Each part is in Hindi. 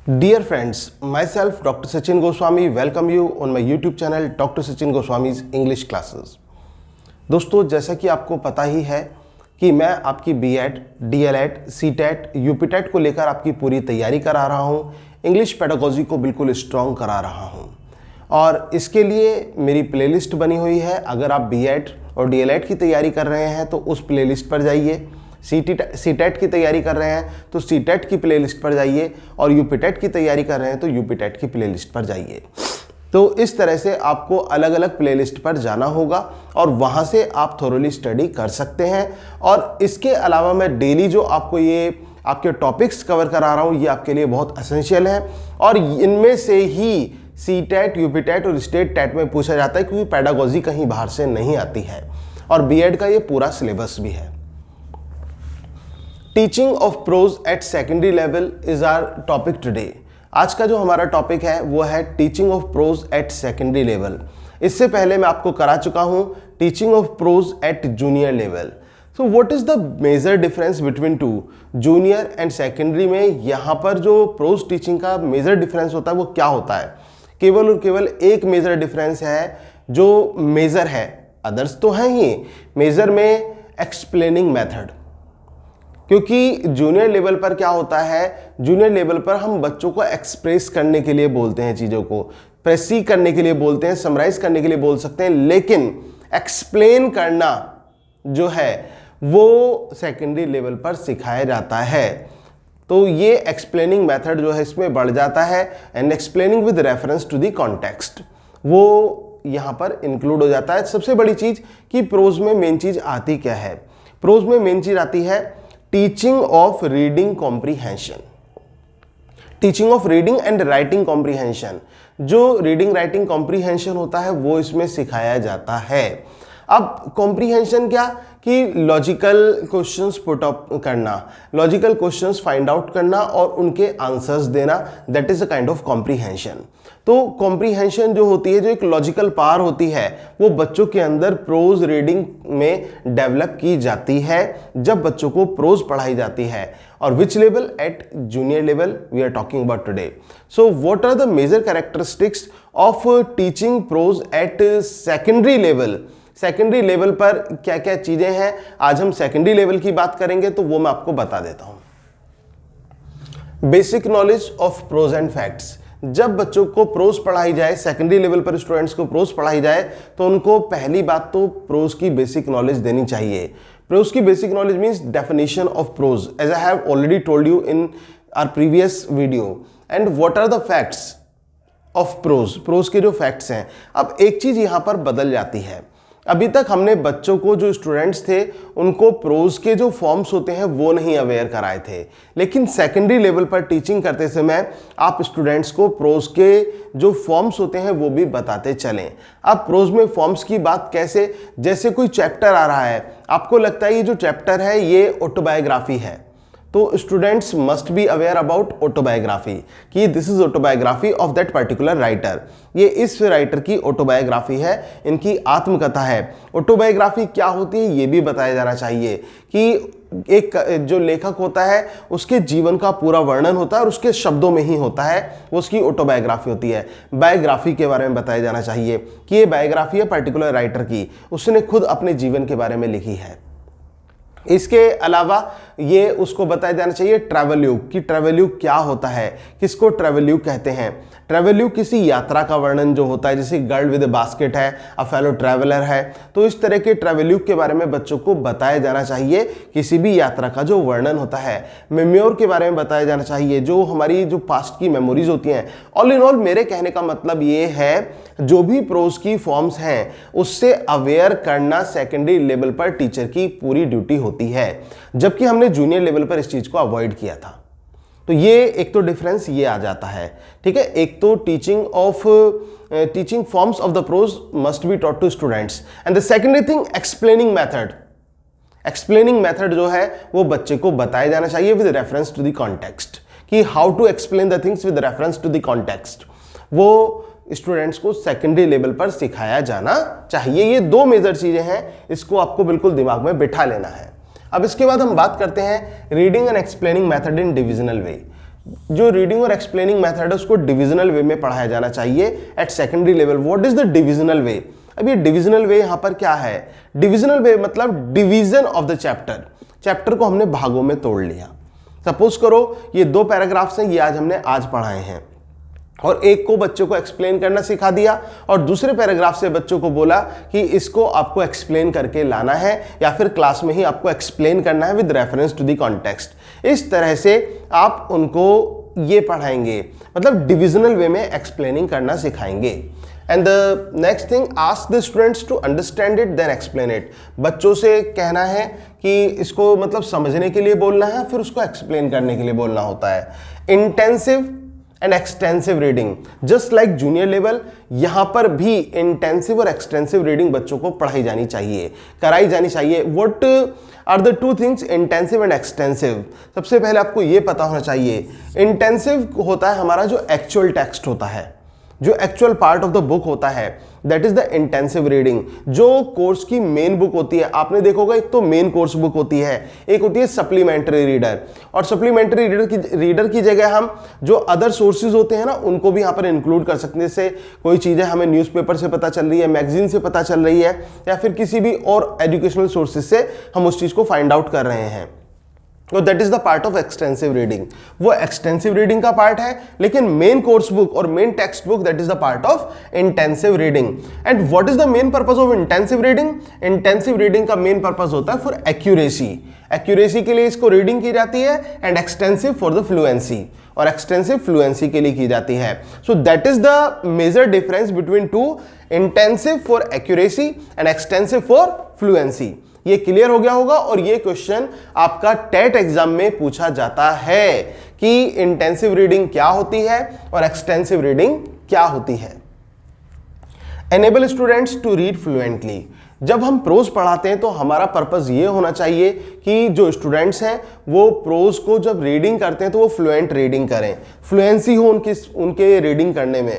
Dear friends, myself Dr. Sachin Goswami welcome you on my YouTube channel Dr. Sachin Goswami's English Classes। दोस्तों, जैसा कि आपको पता ही है कि मैं आपकी बीएड, डीएलएड, सीटेट, यूपीटेट को लेकर आपकी पूरी तैयारी करा रहा हूँ। इंग्लिश पेडागोजी को बिल्कुल स्ट्रॉन्ग करा रहा हूँ और इसके लिए मेरी प्लेलिस्ट बनी हुई है। अगर आप बीएड और डीएलएड की तैयारी कर रहे हैं तो उस प्लेलिस्ट पर जाइए। सीटेट की तैयारी कर रहे हैं तो सीटेट की प्लेलिस्ट पर जाइए और यूपीटेट की तैयारी कर रहे हैं तो यूपीटेट की प्लेलिस्ट पर जाइए। तो इस तरह से आपको अलग अलग प्लेलिस्ट पर जाना होगा और वहाँ से आप थोरोली स्टडी कर सकते हैं। और इसके अलावा मैं डेली जो आपको ये आपके टॉपिक्स कवर करा रहा हूँ ये आपके लिए बहुत एसेंशियल है और इनमें से ही सीटेट, यूपीटेट और स्टेट टेट में पूछा जाता है, क्योंकि पेडागोजी कहीं बाहर से नहीं आती है और बीएड का ये पूरा सिलेबस भी है। Teaching of prose at secondary level is our topic today. आज का जो हमारा टॉपिक है वो है teaching of prose at secondary level. इससे पहले मैं आपको करा चुका हूं teaching of prose at junior level. So what is the major difference between two junior and secondary में? यहाँ पर जो प्रोज टीचिंग का मेजर डिफरेंस होता है वो क्या होता है? केवल और केवल एक मेजर डिफरेंस है जो मेजर है, अदर्स तो हैं ही। मेजर में एक्सप्लेनिंग मेथड, क्योंकि जूनियर लेवल पर क्या होता है, जूनियर लेवल पर हम बच्चों को एक्सप्रेस करने के लिए बोलते हैं, चीज़ों को प्रेसी करने के लिए बोलते हैं, समराइज करने के लिए बोल सकते हैं, लेकिन एक्सप्लेन करना जो है वो सेकेंडरी लेवल पर सिखाया जाता है। तो ये एक्सप्लेनिंग मेथड जो है इसमें बढ़ जाता है and explaining with reference to the context वो यहाँ पर इंक्लूड हो जाता है। सबसे बड़ी चीज़ कि प्रोज में मेन चीज़ आती क्या है? प्रोज में मेन चीज़ आती है teaching of reading comprehension, teaching of reading and writing comprehension. जो रीडिंग राइटिंग कॉम्प्रीहेंशन होता है वो इसमें सिखाया जाता है। अब कॉम्प्रीहेंशन क्या कि लॉजिकल क्वेश्चंस पुट अप करना, लॉजिकल क्वेश्चंस फाइंड आउट करना और उनके आंसर्स देना, that is a kind of comprehension. तो कॉम्प्रीहेंशन जो होती है, जो एक लॉजिकल पावर होती है, वो बच्चों के अंदर प्रोज रीडिंग में डेवलप की जाती है जब बच्चों को प्रोज पढ़ाई जाती है। और which level? At junior level we are talking about today. So what are the major characteristics of teaching prose at secondary level? Secondary level पर क्या क्या चीजें हैं, आज हम सेकेंडरी लेवल की बात करेंगे तो वो मैं आपको बता देता हूं। Basic knowledge of pros and facts. जब बच्चों को प्रोज पढ़ाई जाए, सेकेंडरी लेवल पर स्टूडेंट्स को प्रोज पढ़ाई जाए तो उनको पहली बात तो प्रोज की बेसिक नॉलेज देनी चाहिए। प्रोज की basic knowledge means definition of prose, as I have already told you in our previous video. And what are the facts of prose, prose के जो फैक्ट्स हैं। अब एक चीज यहां पर बदल जाती है। अभी तक हमने बच्चों को, जो स्टूडेंट्स थे, उनको प्रोज के जो फॉर्म्स होते हैं वो नहीं अवेयर कराए थे, लेकिन सेकेंडरी लेवल पर टीचिंग करते समय आप स्टूडेंट्स को प्रोज के जो फॉर्म्स होते हैं वो भी बताते चलें। अब प्रोज में फॉर्म्स की बात कैसे? जैसे कोई चैप्टर आ रहा है, आपको लगता है ये जो चैप्टर है ये ऑटोबायोग्राफी है, तो students must be aware about autobiography कि this is autobiography of that particular writer. ये इस राइटर की ऑटोबायोग्राफी है, इनकी आत्मकथा है। ऑटोबायोग्राफी क्या होती है ये भी बताया जाना चाहिए कि एक जो लेखक होता है उसके जीवन का पूरा वर्णन होता है और उसके शब्दों में ही होता है, वो उसकी ऑटोबायोग्राफी होती है। बायोग्राफी के बारे में बताया जाना चाहिए कि ये बायोग्राफी है पर्टिकुलर राइटर की, उसने खुद अपने जीवन के बारे में लिखी है। इसके अलावा ये उसको बताया जाना चाहिए ट्रैवल युग, कि ट्रैवल युग क्या होता है, किसको ट्रैवल युग कहते हैं। ट्रैवल युग किसी यात्रा का वर्णन जो होता है, जैसे गर्ल विद बास्केट है, अ फेलो ट्रैवलर है, तो इस तरह के ट्रैवल युग के बारे में बच्चों को बताया जाना चाहिए। किसी भी यात्रा का जो वर्णन होता है, मेमोर के बारे में बताया जाना चाहिए, जो हमारी जो पास्ट की मेमोरीज होती हैं। ऑल इन ऑल मेरे कहने का मतलब ये है जो भी प्रोज की फॉर्म्स हैं उससे अवेयर करना सेकेंडरी लेवल पर टीचर की पूरी ड्यूटी होती है, जबकि हमने जूनियर लेवल पर इस चीज को अवॉइड किया था। तो ये एक तो डिफरेंस ये आ जाता है, ठीक है। एक तो teaching forms of the prose must be taught to students and the secondary thing explaining method. Explaining method जो है वो बच्चे को बताया जाना चाहिए with reference to the context, कि how to explain the things with reference to the context, वो स्टूडेंट्स को सेकेंडरी लेवल पर सिखाया जाना चाहिए। ये दो मेजर चीजें हैं, इसको आपको बिल्कुल दिमाग में बिठा लेना है। अब इसके बाद हम बात करते हैं reading and explaining method in divisional way. जो रीडिंग और एक्सप्लेनिंग मेथड है उसको डिविजनल वे में पढ़ाया जाना चाहिए at secondary level. What is the divisional way? अब ये डिविजनल वे यहां पर क्या है? डिविजनल वे मतलब division of the chapter. Chapter को हमने भागों में तोड़ लिया। सपोज करो ये 2 पैराग्राफ्स हैं, ये हमने आज पढ़ाए हैं, और एक को बच्चों को एक्सप्लेन करना सिखा दिया और दूसरे पैराग्राफ से बच्चों को बोला कि इसको आपको एक्सप्लेन करके लाना है या फिर क्लास में ही आपको एक्सप्लेन करना है with reference to the context. इस तरह से आप उनको ये पढ़ाएंगे, मतलब डिविजनल वे में एक्सप्लेनिंग करना सिखाएंगे। And the next thing, ask the students to understand it then explain it. बच्चों से कहना है कि इसको मतलब समझने के लिए बोलना है, फिर उसको एक्सप्लेन करने के लिए बोलना होता है। Intensive and extensive reading, just like junior level, यहां पर भी इंटेंसिव और एक्सटेंसिव रीडिंग बच्चों को पढ़ाई जानी चाहिए, कराई जानी चाहिए। What are the 2 things, intensive and extensive? सबसे पहले आपको यह पता होना चाहिए, इंटेंसिव होता है हमारा जो एक्चुअल टेक्स्ट होता है, जो actual part of the book होता है, that is the intensive reading. जो कोर्स की मेन बुक होती है, आपने देखोगा एक तो मेन कोर्स बुक होती है, एक होती है सप्लीमेंट्री रीडर, और सप्लीमेंट्री रीडर की जगह हम जो अदर सोर्सेज होते हैं ना उनको भी यहाँ पर इंक्लूड कर सकते हैं। जैसे कोई चीज़ें हमें न्यूज़पेपर से पता चल रही है, मैगजीन से पता चल रही है, या फिर किसी भी और एजुकेशनल सोर्सेज से हम उस चीज़ को फाइंड आउट कर रहे हैं, तो that is the part of extensive reading. वो एक्सटेंसिव रीडिंग का पार्ट है, लेकिन मेन कोर्स बुक और main text book that is the part of intensive reading. And what is the main purpose of intensive reading? Intensive reading का मेन पर्पस होता है फॉर एक्यूरेसी। एक्यूरेसी के लिए इसको रीडिंग की जाती है, and extensive for the fluency, और एक्सटेंसिव फ्लुएंसी के लिए की जाती है। So that is the major difference between 2, intensive for accuracy and extensive for fluency. ये क्लियर हो गया होगा, और ये क्वेश्चन आपका टेट एग्जाम में पूछा जाता है कि इंटेंसिव रीडिंग क्या होती है और एक्सटेंसिव रीडिंग क्या होती है। Enable students to read fluently. जब हम प्रोज पढ़ाते हैं तो हमारा पर्पस ये होना चाहिए कि जो स्टूडेंट्स हैं वो प्रोज को जब रीडिंग करते हैं तो वो फ्लुएंट रीडिंग करें, फ्लुएंसी हो उनके रीडिंग करने में।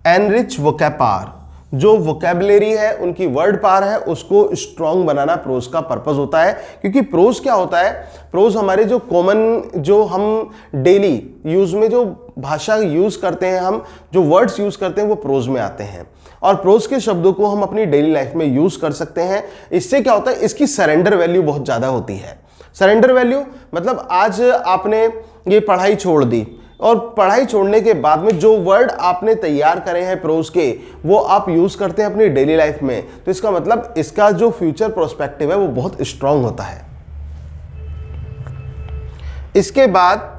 एनरिच वोकैपार, जो वोकैबुलरी है, उनकी वर्ड पार है, उसको स्ट्रॉन्ग बनाना प्रोज का पर्पस होता है। क्योंकि प्रोज क्या होता है? प्रोज हमारे जो कॉमन, जो हम डेली यूज में जो भाषा यूज करते हैं, हम जो वर्ड्स यूज करते हैं वो प्रोज में आते हैं, और प्रोज के शब्दों को हम अपनी डेली लाइफ में यूज कर सकते हैं। इससे क्या होता है? इसकी सरेंडर वैल्यू बहुत ज्यादा होती है। सरेंडर वैल्यू मतलब आज आपने ये पढ़ाई छोड़ दी, और पढ़ाई छोड़ने के बाद में जो वर्ड आपने तैयार करे हैं प्रोज के, वो आप यूज करते हैं अपनी डेली लाइफ में, तो इसका मतलब इसका जो फ्यूचर प्रोस्पेक्टिव है वो बहुत स्ट्रांग होता है। इसके बाद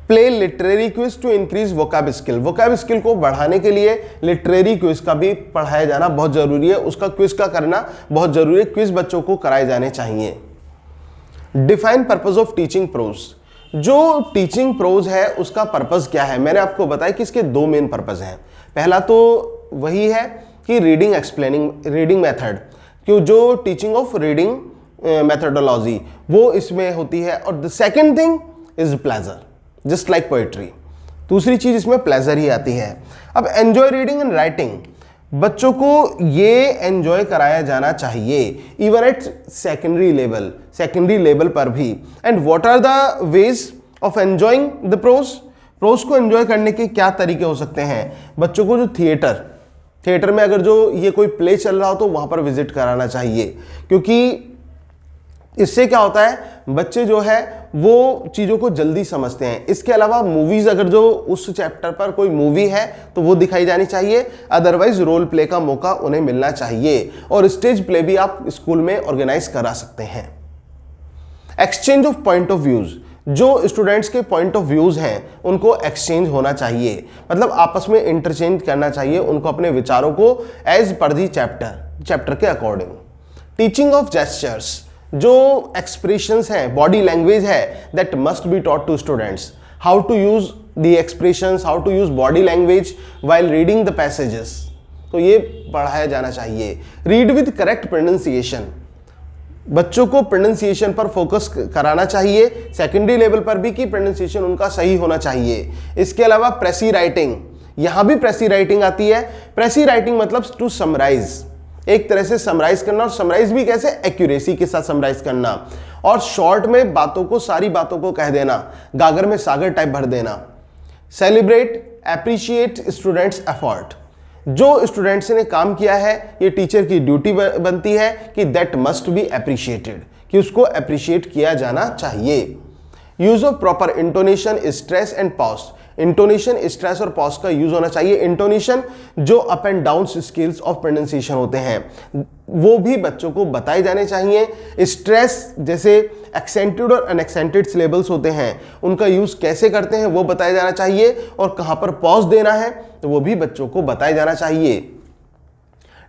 play literary quiz to increase vocab skill. Vocab skill को बढ़ाने के लिए लिटरेरी क्विज का भी पढ़ाया जाना बहुत जरूरी है, उसका क्विज का करना बहुत जरूरी है। क्विज बच्चों को कराए जाने चाहिए। Define purpose of teaching prose. जो टीचिंग प्रोज है उसका पर्पस क्या है? मैंने आपको बताया कि इसके 2 मेन पर्पस हैं। पहला तो वही है कि रीडिंग एक्सप्लेनिंग, रीडिंग मेथड, क्यों जो टीचिंग ऑफ रीडिंग मेथडोलॉजी वो इसमें होती है, और the second thing is pleasure, just like poetry. दूसरी चीज इसमें प्लेजर ही आती है। अब एंजॉय रीडिंग एंड राइटिंग, बच्चों को ये एंजॉय कराया जाना चाहिए इवन एट सेकेंडरी लेवल पर भी। And what are the ways of enjoying the prose? Prose को एंजॉय करने के क्या तरीके हो सकते हैं? बच्चों को जो थिएटर में अगर जो ये कोई प्ले चल रहा हो तो वहां पर विजिट कराना चाहिए, क्योंकि इससे क्या होता है, बच्चे जो है वो चीज़ों को जल्दी समझते हैं। इसके अलावा मूवीज़, अगर जो उस चैप्टर पर कोई मूवी है तो वो दिखाई जानी चाहिए, अदरवाइज रोल प्ले का मौका उन्हें मिलना चाहिए, और स्टेज प्ले भी आप स्कूल में ऑर्गेनाइज करा सकते हैं। Exchange of point of views, जो स्टूडेंट्स के पॉइंट ऑफ व्यूज हैं उनको एक्सचेंज होना चाहिए, मतलब आपस में इंटरचेंज करना चाहिए उनको अपने विचारों को एज पर दी चैप्टर के अकॉर्डिंग। टीचिंग ऑफ जेस्चर्स, जो एक्सप्रेशंस हैं, बॉडी लैंग्वेज है, that must be taught to students, how to use the expressions, how to use body language while reading the passages, तो ये पढ़ाया जाना चाहिए। रीड विद करेक्ट प्रोनाउंसिएशन, बच्चों को प्रोनाउंसिएशन पर फोकस कराना चाहिए, सेकेंडरी लेवल पर भी कि प्रोनाउंसिएशन उनका सही होना चाहिए। इसके अलावा प्रेसी राइटिंग, यहां भी प्रेसी राइटिंग आती है। प्रेसी राइटिंग मतलब टू समराइज, एक तरह से समराइज करना, और समराइज भी कैसे? एक्यूरेसी के साथ समराइज करना। और शॉर्ट में बातों को, सारी बातों को कह देना, गागर में सागर टाइप भर देना। सेलिब्रेट, एप्रिशिएट स्टूडेंट्स एफर्ट, जो स्टूडेंट्स ने काम किया है ये टीचर की ड्यूटी बनती है कि दैट मस्ट बी एप्रिशिएटेड, कि उसको अप्रिशिएट किया जाना चाहिए। Use of proper intonation, stress and pause, intonation, stress और पॉज का यूज होना चाहिए। इंटोनेशन जो up and down skills of pronunciation होते हैं वो भी बच्चों को बताए जाने चाहिए। स्ट्रेस जैसे एक्सेंटेड और अनएक्सेंटेड सिलेबल्स होते हैं उनका यूज कैसे करते हैं वो बताया जाना चाहिए, और कहां पर पॉज देना है तो वो भी बच्चों को बताया जाना चाहिए।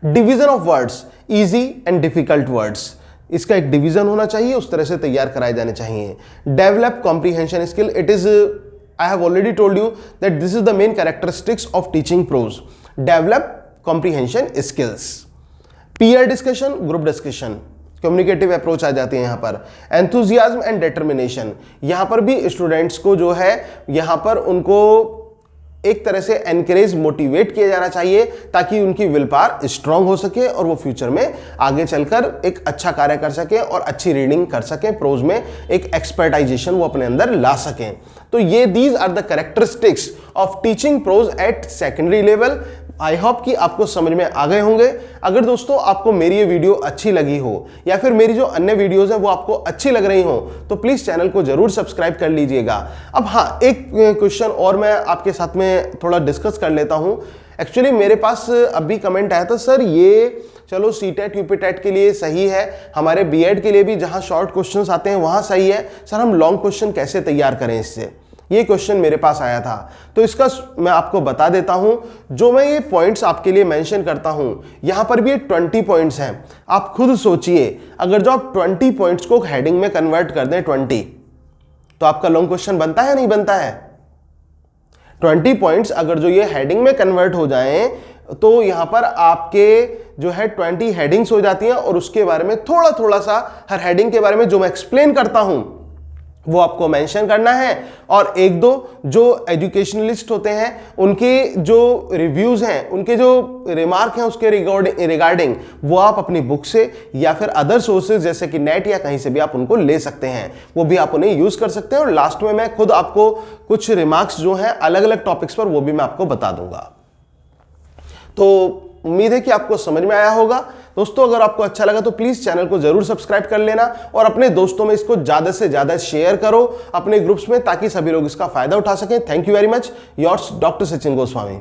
Division of words, easy and difficult words, इसका एक डिवीजन होना चाहिए, उस तरह से तैयार कराए जाने चाहिए। Develop comprehension skill, it is I have already told you that this is the main characteristics of teaching prose. Develop comprehension skills. Peer discussion, group discussion, communicative approach आ जाती है यहाँ पर। एंथुजियाज्म एंड डिटर्मिनेशन, यहाँ पर भी स्टूडेंट्स को जो है यहाँ पर उनको एक तरह से एनकरेज, मोटिवेट किया जाना चाहिए ताकि उनकी विल पावर स्ट्रांग हो सके और वो फ्यूचर में आगे चलकर एक अच्छा कार्य कर सके और अच्छी रीडिंग कर सके, प्रोज में एक एक्सपर्टाइजेशन वो अपने अंदर ला सकें। तो ये these are the characteristics of teaching prose at secondary level. I hope कि आपको समझ में आ गए होंगे। अगर दोस्तों आपको मेरी ये वीडियो अच्छी लगी हो या फिर मेरी जो अन्य वीडियोस हैं वो आपको अच्छी लग रही हो तो प्लीज चैनल को जरूर सब्सक्राइब कर लीजिएगा। अब हाँ, एक क्वेश्चन और मैं आपके साथ में थोड़ा डिस्कस कर लेता हूं। एक्चुअली मेरे पास अभी कमेंट आया था, सर ये चलो सीटेट यूपीटेट के लिए सही है, हमारे बीएड के लिए भी जहां शॉर्ट क्वेश्चंस आते हैं वहां सही है, सर हम लॉन्ग क्वेश्चन कैसे तैयार करें इससे। ये क्वेश्चन मेरे पास आया था, तो इसका मैं आपको बता देता हूं। जो मैं ये पॉइंट्स आपके लिए मेंशन करता हूं, यहां पर भी 20 पॉइंट्स हैं। आप खुद सोचिए, अगर जो आप 20 पॉइंट्स को हेडिंग में कन्वर्ट कर दें 20, तो आपका लॉन्ग क्वेश्चन बनता है नहीं बनता है? 20 पॉइंट्स अगर जो ये हेडिंग में कन्वर्ट हो जाएं तो यहां पर आपके जो है 20 हेडिंग्स हो जाती हैं, और उसके बारे में थोड़ा थोड़ा सा हर हेडिंग के बारे में जो मैं एक्सप्लेन करता हूं वो आपको मेंशन करना है। और एक दो जो एजुकेशनलिस्ट होते हैं उनके जो रिव्यूज हैं, उनके जो रिमार्क हैं उसके रिगार्डिंग वो आप अपनी बुक से या फिर अदर सोर्सेज जैसे कि नेट या कहीं से भी आप उनको ले सकते हैं, वो भी आप उन्हें यूज कर सकते हैं। और लास्ट में मैं खुद आपको कुछ रिमार्क्स जो हैं अलग अलग टॉपिक्स पर वो भी मैं आपको बता दूंगा। तो उम्मीद है कि आपको समझ में आया होगा। दोस्तों अगर आपको अच्छा लगा तो प्लीज चैनल को जरूर सब्सक्राइब कर लेना और अपने दोस्तों में इसको ज्यादा से ज्यादा शेयर करो अपने ग्रुप्स में, ताकि सभी लोग इसका फायदा उठा सकें। Thank you very much. Yours doctor Sachin Goswami.